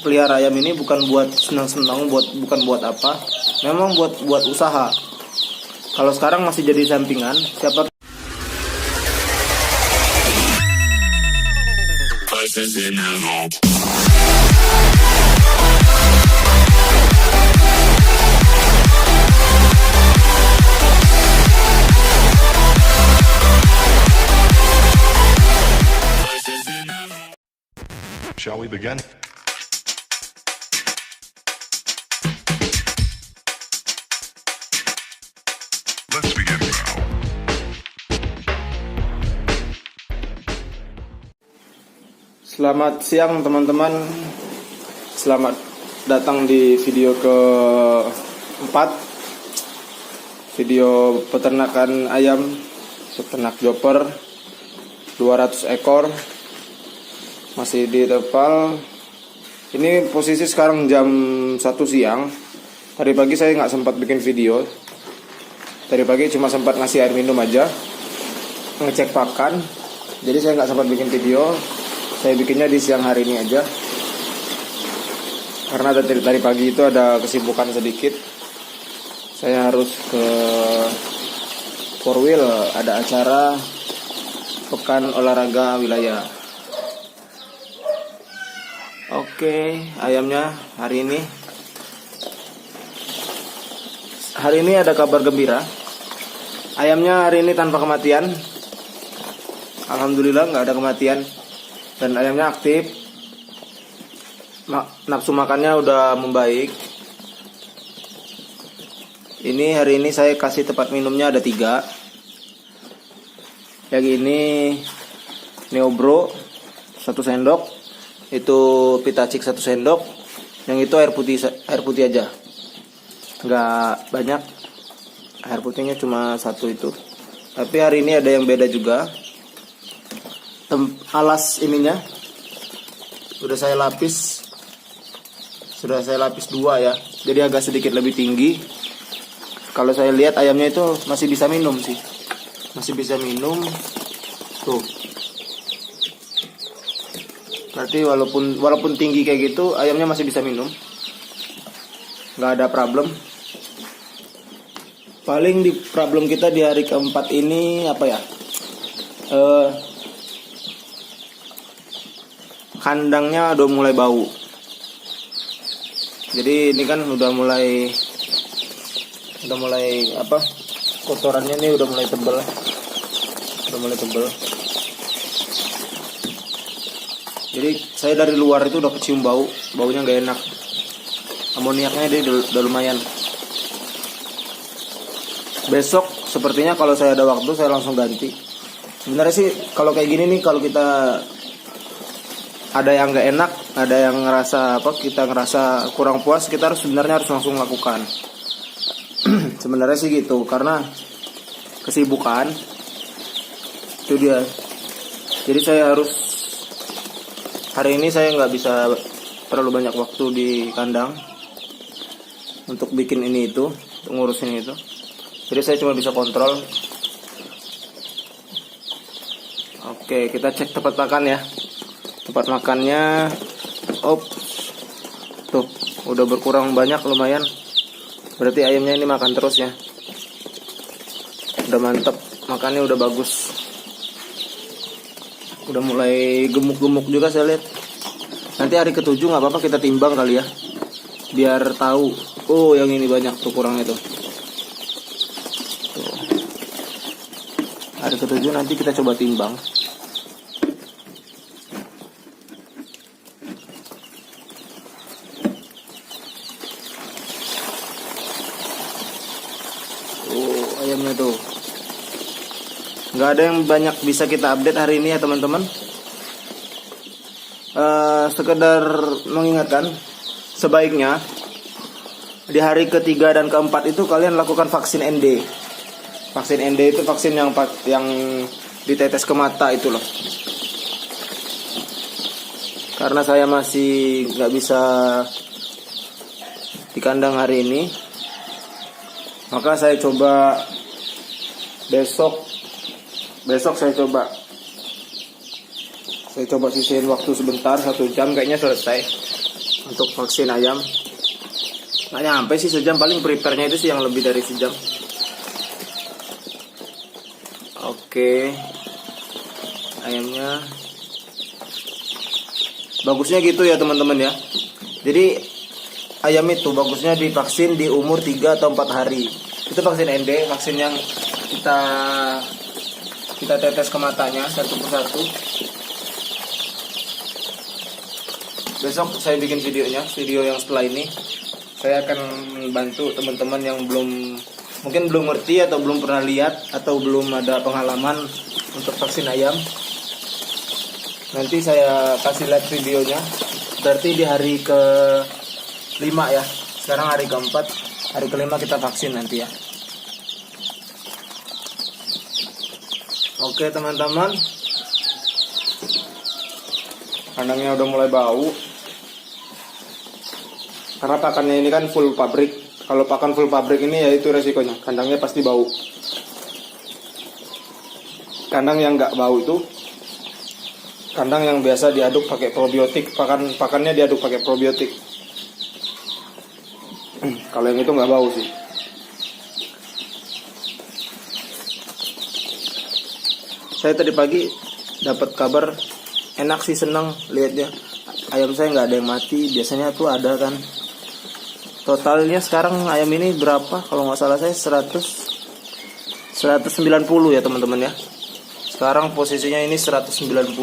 pelihara ayam ini bukan buat senang-senang, bukan buat apa, memang buat usaha. Kalau sekarang masih jadi sampingan, siapa Shall we begin? Let's begin now. Selamat siang teman-teman. Selamat datang di video keempat, video peternakan ayam, peternak joper 200 ekor. Masih di terpal. Ini posisi sekarang jam 1 siang. Tadi pagi saya nggak sempat bikin video. Tadi pagi cuma sempat ngasih air minum aja, ngecek pakan. Jadi saya nggak sempat bikin video. Saya bikinnya di siang hari ini aja. Karena tadi pagi itu ada kesibukan sedikit. Saya harus ke Four Wheel, ada acara pekan olahraga wilayah. Oke, ayamnya hari ini ada kabar gembira. Ayamnya hari ini tanpa kematian. Alhamdulillah nggak ada kematian. Dan ayamnya aktif. Nafsu makannya udah membaik. Ini hari ini saya kasih tempat minumnya ada 3. Yang ini Neobro 1 sendok. Itu Pitacik 1 sendok. Yang itu air putih aja, nggak banyak. Air putihnya cuma 1 itu. Tapi hari ini ada yang beda juga. Alas ininya sudah saya lapis 2 ya, jadi agak sedikit lebih tinggi. Kalau saya lihat ayamnya itu masih bisa minum sih, masih bisa minum tuh. Berarti walaupun tinggi kayak gitu, ayamnya masih bisa minum, nggak ada problem. Paling di problem kita di hari keempat ini apa ya? Kandangnya udah mulai bau. Jadi ini kan udah mulai apa? Kotorannya ini udah mulai tebal. Jadi saya dari luar itu udah kecium baunya nggak enak. Amoniaknya dia udah lumayan. Besok sepertinya kalau saya ada waktu saya langsung ganti. Sebenarnya sih kalau kayak gini nih, kalau kita ada yang nggak enak, ada yang kita ngerasa kurang puas, kita sebenarnya harus langsung lakukan. Sebenarnya sih gitu, karena kesibukan itu dia. Jadi saya harus hari ini saya nggak bisa terlalu banyak waktu di kandang untuk bikin ini itu, untuk ngurusin itu. Jadi saya cuma bisa kontrol. Oke, kita cek tempat makan ya. Tempat makannya, tuh udah berkurang banyak lumayan. Berarti ayamnya ini makan terus ya. Udah mantep, makannya udah bagus. Udah mulai gemuk-gemuk juga saya lihat. Nanti hari ke-7 nggak apa-apa kita timbang kali ya, biar tahu. Oh, yang ini banyak tuh kurangnya tuh. Hari ke-7 nanti kita coba timbang. Oh, ayamnya tuh. Nggak ada yang banyak bisa kita update hari ini ya teman-teman. Sekedar mengingatkan, sebaiknya di hari ke-3 dan ke-4 itu kalian lakukan vaksin ND. Vaksin ND itu vaksin yang ditetes ke mata itu loh. Karena saya masih nggak bisa di kandang hari ini, maka saya coba besok saya coba sisihin waktu sebentar, 1 jam kayaknya selesai. untuk vaksin ayam. Nggak nyampe sih sejam, paling prepare-nya itu sih yang lebih dari sejam. Oke, ayamnya bagusnya gitu ya teman-teman ya. Jadi ayam itu bagusnya divaksin di umur 3 atau 4 hari. Itu vaksin ND, vaksin yang kita tetes ke matanya satu persatu. Besok saya bikin videonya, video yang setelah ini. Saya akan bantu teman-teman yang mungkin belum ngerti atau belum pernah lihat atau belum ada pengalaman untuk vaksin ayam. Nanti saya kasih lihat videonya. Berarti di hari ke-5 ya. Sekarang hari ke-4, hari ke-5 kita vaksin nanti ya. Oke teman-teman, kandangnya udah mulai bau. Karena pakannya ini kan full pabrik. Kalau pakan full pabrik ini ya itu resikonya, kandangnya pasti bau. Kandang yang nggak bau itu kandang yang biasa diaduk pakai probiotik, pakannya diaduk pakai probiotik. Kalau yang itu nggak bau sih. Saya tadi pagi dapat kabar, enak sih, senang lihatnya. Ayam saya nggak ada yang mati, biasanya tuh ada kan. Totalnya sekarang ayam ini berapa? Kalau nggak salah saya 190 ya teman-teman ya. Sekarang posisinya ini 190.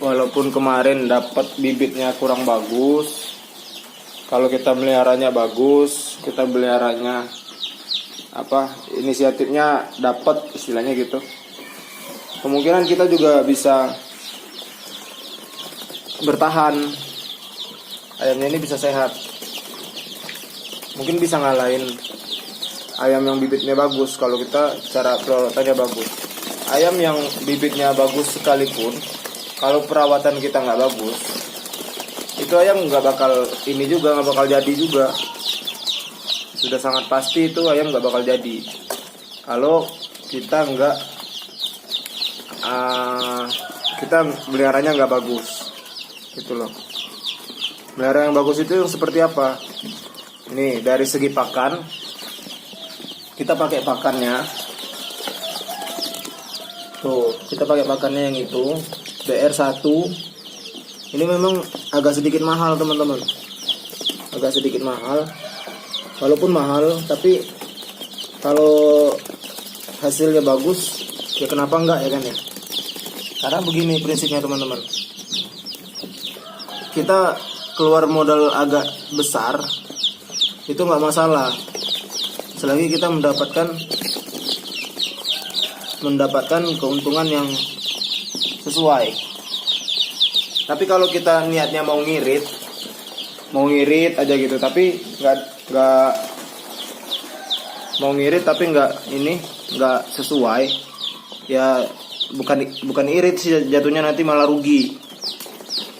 Walaupun kemarin dapat bibitnya kurang bagus, kalau kita meliharanya bagus, kita meliharanya inisiatifnya dapat, istilahnya gitu. Kemungkinan kita juga bisa bertahan, ayamnya ini bisa sehat. Mungkin bisa ngalahin ayam yang bibitnya bagus kalau kita cara perawatannya bagus. Ayam yang bibitnya bagus sekalipun, kalau perawatan kita nggak bagus, itu ayam nggak bakal jadi juga. Sudah sangat pasti itu ayam nggak bakal jadi kalau kita meliharanya nggak bagus, gitu loh. Melihara yang bagus itu yang seperti apa? Ini dari segi pakan, kita pakai pakannya. Tuh, kita pakai pakannya yang itu BR1. Ini memang agak sedikit mahal teman-teman, agak sedikit mahal. Walaupun mahal, tapi kalau hasilnya bagus, ya kenapa enggak ya kan ya? Karena begini prinsipnya teman-teman. Kita keluar modal agak besar, itu nggak masalah. Selagi kita mendapatkan keuntungan yang sesuai. Tapi kalau kita niatnya mau ngirit aja gitu, tapi nggak mau ngirit tapi nggak sesuai, ya bukan irit sih jatuhnya, nanti malah rugi.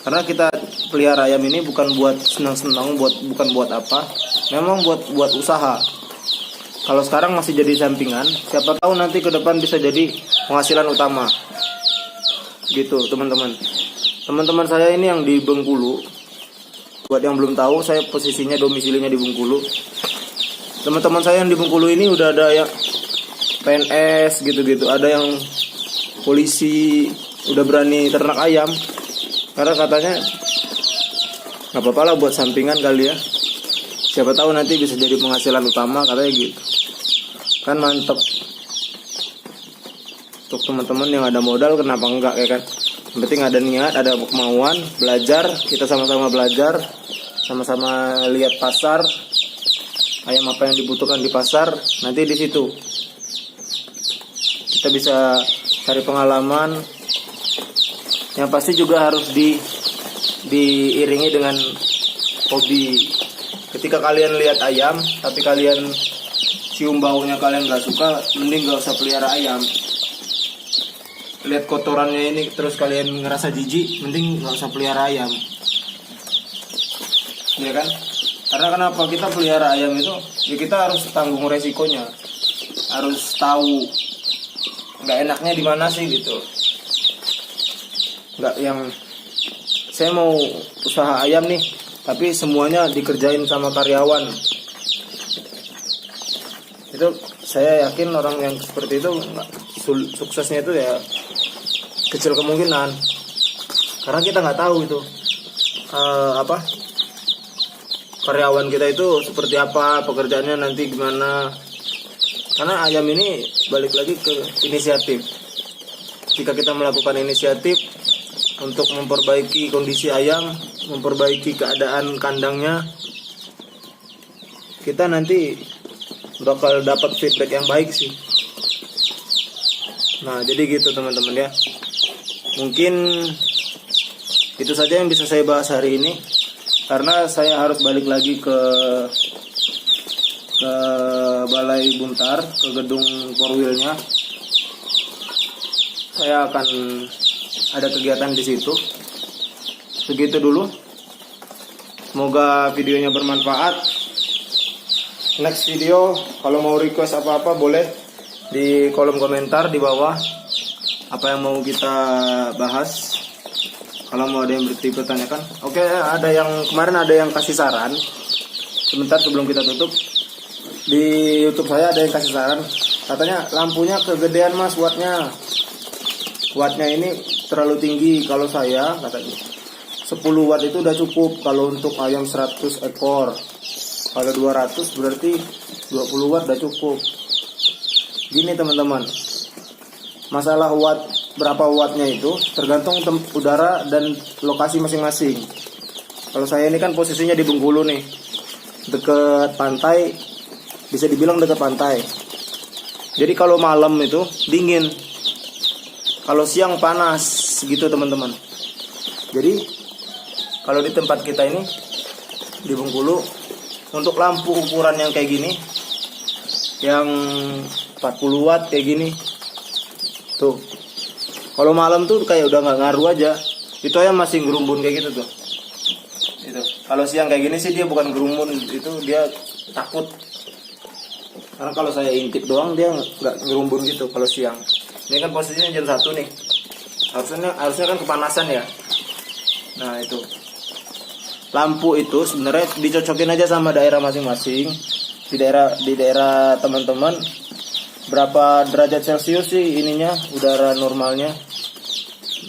Karena kita pelihara ayam ini bukan buat senang-senang, bukan buat apa, memang buat usaha. Kalau sekarang masih jadi sampingan, siapa tahu nanti ke depan bisa jadi penghasilan utama. Gitu teman-teman. Teman-teman saya ini yang di Bengkulu. Buat yang belum tahu, saya posisinya domisilinya di Bengkulu. Teman-teman saya yang di Bengkulu ini udah ada yang PNS gitu-gitu, ada yang polisi, udah berani ternak ayam. Karena katanya nggak apa-apa lah buat sampingan kali ya. Siapa tahu nanti bisa jadi penghasilan utama, katanya gitu. Kan mantep. Untuk teman-teman yang ada modal, kenapa enggak ya kan? Yang penting ada niat, ada kemauan, belajar. Kita sama-sama belajar, sama-sama lihat pasar, ayam apa yang dibutuhkan di pasar. Nanti di situ kita bisa cari pengalaman. Yang pasti juga harus diiringi dengan hobi. Ketika kalian lihat ayam, tapi kalian cium baunya kalian nggak suka, mending nggak usah pelihara ayam. Lihat kotorannya ini terus kalian ngerasa jijik, mending nggak usah pelihara ayam. Ya kan? Karena kenapa kita pelihara ayam itu, ya kita harus tanggung resikonya. harus tahu nggak enaknya di mana sih gitu. Nggak yang saya mau usaha ayam nih, tapi semuanya dikerjain sama karyawan. Itu saya yakin orang yang seperti itu suksesnya itu ya kecil kemungkinan, karena kita nggak tahu itu karyawan kita itu seperti apa, pekerjaannya nanti gimana. Karena ayam ini balik lagi ke inisiatif. Jika kita melakukan inisiatif untuk memperbaiki kondisi ayam, memperbaiki keadaan kandangnya, kita nanti bakal dapat feedback yang baik sih. Nah, jadi gitu teman-teman ya. Mungkin itu saja yang bisa saya bahas hari ini, karena saya harus balik lagi ke Balai Buntar, ke gedung Porwilnya. Saya akan ada kegiatan di situ. Segitu dulu. Semoga videonya bermanfaat. Next video, kalau mau request apa-apa boleh di kolom komentar di bawah. Apa yang mau kita bahas. Kalau mau ada yang bertanyakan. Oke, ada yang kemarin ada yang kasih saran. Sebentar sebelum kita tutup. Di YouTube saya ada yang kasih saran. Katanya lampunya kegedean mas wattnya. Wattnya ini terlalu tinggi. Kalau saya katanya 10 watt itu udah cukup kalau untuk ayam 100 ekor. Kalau 200 berarti 20 watt udah cukup. Gini teman-teman, masalah watt berapa wattnya itu tergantung udara dan lokasi masing-masing. Kalau saya ini kan posisinya di Bengkulu nih, dekat pantai, bisa dibilang dekat pantai. Jadi kalau malam itu dingin, kalau siang panas gitu teman-teman. Jadi kalau di tempat kita ini di Bengkulu, untuk lampu ukuran yang kayak gini, yang 40 watt kayak gini, tuh kalau malam tuh kayak udah nggak ngaruh aja. Itu ayam masih gerumbun kayak gitu tuh. Itu kalau siang kayak gini sih dia bukan gerumbun, itu dia takut. Karena kalau saya intip doang dia nggak gerumbun gitu kalau siang. Ini kan posisinya jam 1 nih. Harusnya kan kepanasan ya. Nah itu. Lampu itu sebenarnya dicocokin aja sama daerah masing-masing. Di daerah teman-teman berapa derajat Celcius sih ininya, udara normalnya.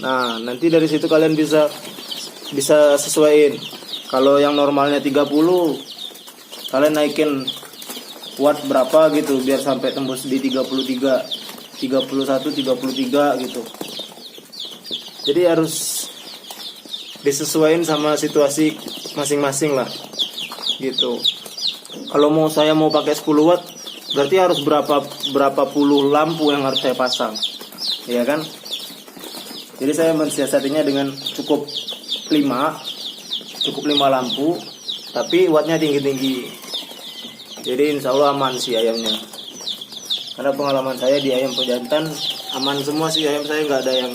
Nah, nanti dari situ kalian bisa sesuaiin. Kalau yang normalnya 30, kalian naikin watt berapa gitu biar sampai tembus di 33, 31, 33 gitu. Jadi harus disesuaikan sama situasi masing-masing lah gitu. Kalau saya mau pakai 10 watt berarti harus berapa puluh lampu yang harus saya pasang, ya kan? Jadi saya mensiasatinya dengan cukup 5 lampu, tapi wattnya tinggi-tinggi. Jadi insya Allah aman sih ayamnya. Karena pengalaman saya di ayam pejantan aman semua sih ayam saya, nggak ada yang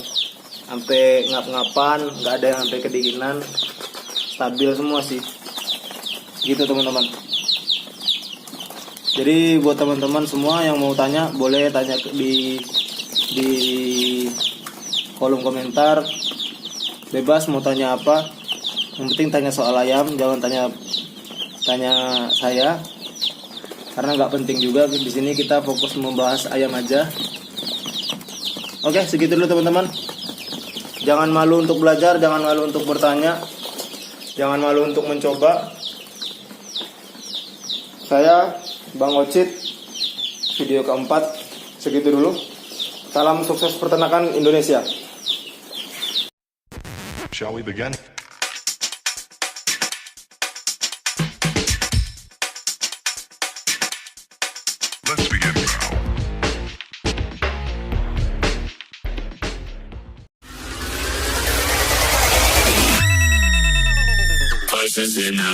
sampai ngap-ngapan, nggak ada yang sampai kedinginan, stabil semua sih. Gitu teman-teman. Jadi buat teman-teman semua yang mau tanya, boleh tanya di kolom komentar. Bebas mau tanya apa. Yang penting tanya soal ayam, jangan tanya saya. Karena nggak penting juga, di sini kita fokus membahas ayam aja. Oke, segitu dulu teman-teman. Jangan malu untuk belajar, jangan malu untuk bertanya, jangan malu untuk mencoba. Saya Bang Ocit, video keempat, segitu dulu. Salam sukses peternakan Indonesia. Shall we begin? Let's begin now. License in the